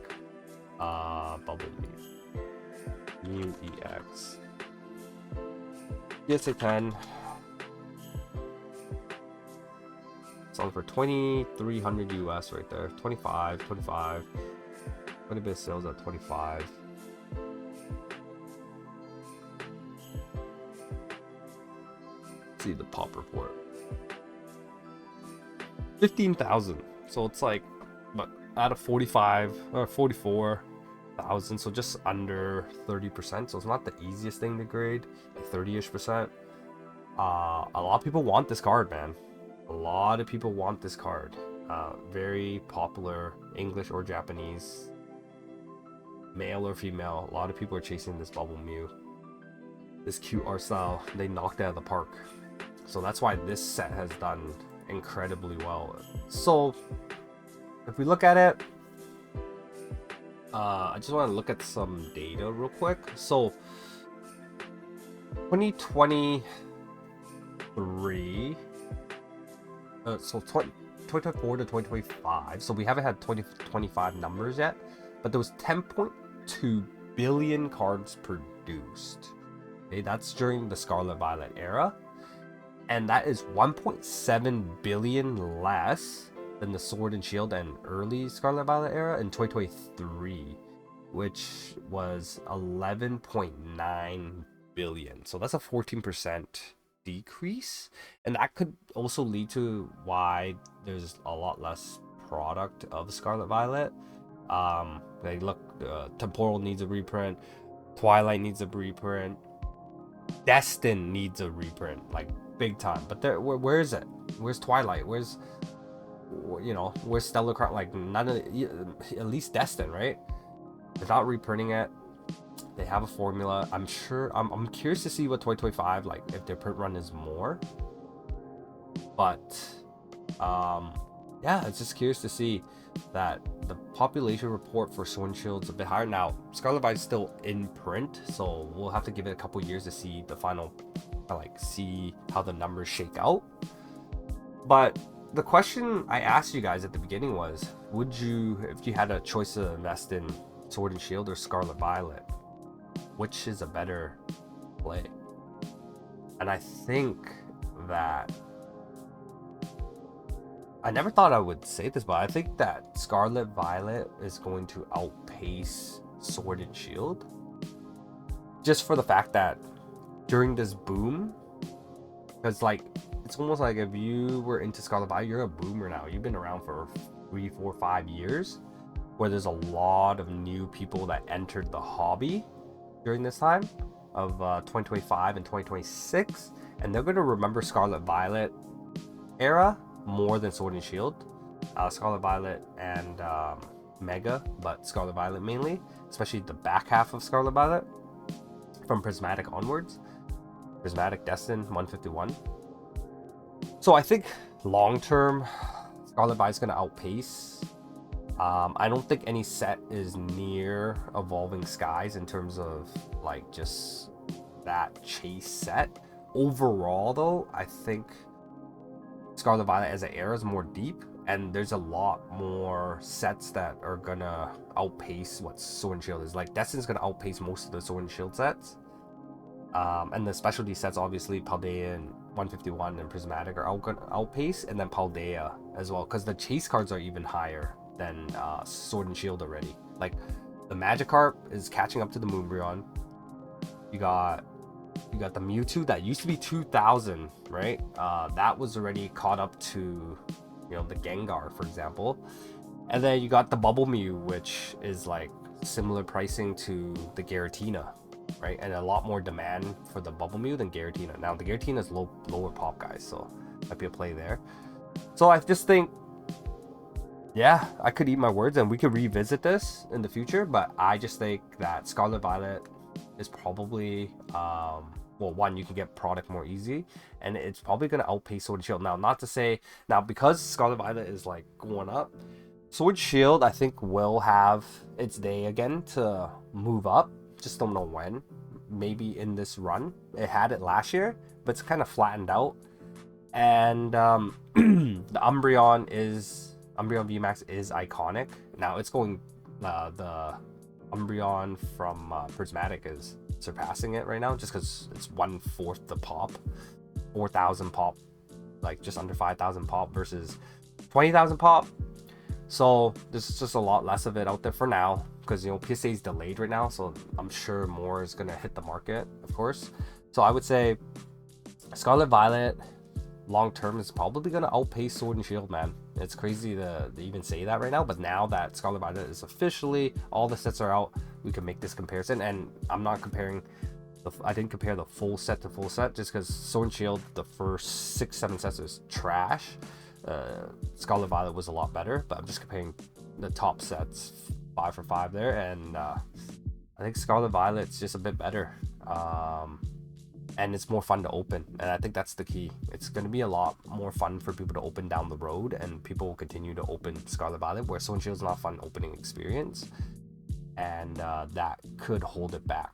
Bubble Mew EX. PSA 10. Selling for 2,300 US right there. 25. 20 bit sales at 25. Let's see the pop report. 15,000. So it's like, but out of 45 or 44,000, so just under 30%. So it's not the easiest thing to grade, like 30-ish%. A lot of people want this card, man. A lot of people want this card. Very popular, English or Japanese, male or female. A lot of people are chasing this Bubble Mew. This cute art style, they knocked it out of the park. So that's why this set has done incredibly well. So if we look at it, I just want to look at some data real quick. So 2023, so 2024 to 2025. So we haven't had 2025 numbers yet, but there was 10.2 billion cards produced. Okay, that's during the Scarlet Violet era, and that is 1.7 billion less than the Sword and Shield and early Scarlet Violet era in 2023, which was 11.9 billion. So that's a 14% decrease, and that could also lead to why there's a lot less product of Scarlet Violet. They look, Temporal needs a reprint, Twilight needs a reprint, Destined needs a reprint, like big time. But there, where is it? Where's Twilight? Where's, you know, where's Stellar Crown? Like none of the, at least Destined, right? They're not reprinting it. They have a formula. I'm sure. I'm curious to see what 2025, like if their print run is more. But yeah, it's just curious to see that the population report for Sword and Shield's a bit higher. Now, Scarlet Violet's still in print, so we'll have to give it a couple years to see the final, like see how the numbers shake out. But the question I asked you guys at the beginning was, would you, if you had a choice to invest in Sword and Shield or Scarlet Violet, which is a better play? And I think that, I never thought I would say this, but I think that Scarlet Violet is going to outpace Sword and Shield, just for the fact that during this boom, because like it's almost like if you were into Scarlet Violet, you're a boomer now. You've been around for 3, 4, 5 years, where there's a lot of new people that entered the hobby during this time of 2025 and 2026, and they're going to remember Scarlet Violet era more than Sword and Shield. Scarlet Violet and Mega, but Scarlet Violet mainly, especially the back half of Scarlet Violet from Prismatic onwards. Prismatic, Destined, 151. So I think long term, Scarlet Violet's going to outpace. I don't think any set is near Evolving Skies in terms of like just that chase set. Overall though, I think Scarlet Violet as an era is more deep, and there's a lot more sets that are gonna outpace what Sword and Shield is. Like Destin's gonna outpace most of the Sword and Shield sets, and the specialty sets, obviously Paldea and 151 and Prismatic are gonna outpace, and then Paldea as well, because the chase cards are even higher than Sword and Shield already. Like the Magikarp is catching up to the Moonbryon. You got the Mewtwo that used to be 2000, right? That was already caught up to, you know, the Gengar, for example. And then you got the Bubble Mew, which is like similar pricing to the Giratina, right? And a lot more demand for the Bubble Mew than Giratina. Now the Giratina is lower pop, guys, so might be a play there. So I just think, yeah, I could eat my words and we could revisit this in the future, but I just think that Scarlet Violet is probably well, one, you can get product more easy, and it's probably going to outpace Sword and Shield. Now, not to say now, because Scarlet Violet is like going up, Sword Shield I think will have its day again to move up. Just don't know when. Maybe in this run. It had it last year, but it's kind of flattened out. And the Umbreon VMAX is iconic. Now it's going, the Umbreon from Prismatic is surpassing it right now, just because it's 1/4 the pop, 4,000 pop, like just under 5,000 pop versus 20,000 pop. So there's just a lot less of it out there for now, because, you know, PSA is delayed right now, so I'm sure more is gonna hit the market, of course. So I would say Scarlet Violet long term is probably gonna outpace Sword and Shield, man. It's crazy to even say that right now, but now that Scarlet Violet is officially, all the sets are out, we can make this comparison. And I'm not comparing I didn't compare the full set to full set, just because Sword and Shield, the first 6-7 sets is trash, Scarlet Violet was a lot better, but I'm just comparing the top sets 5 for 5 there, and I think Scarlet Violet's just a bit better. And it's more fun to open, and I think that's the key. It's going to be a lot more fun for people to open down the road, and people will continue to open Scarlet Violet, where Sword and Shield's not a fun opening experience, and that could hold it back.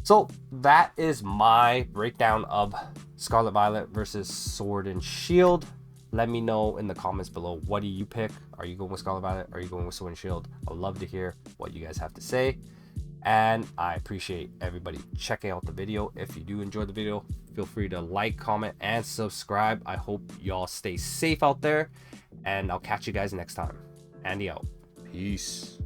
So that is my breakdown of Scarlet Violet versus Sword and Shield. Let me know in the comments below, what do you pick? Are you going with Scarlet Violet? Are you going with Sword and Shield? I'd love to hear what you guys have to say. And I appreciate everybody checking out the video. If you do enjoy the video, feel free to like, comment, and subscribe. I hope y'all stay safe out there, and I'll catch you guys next time. Andy out. Peace.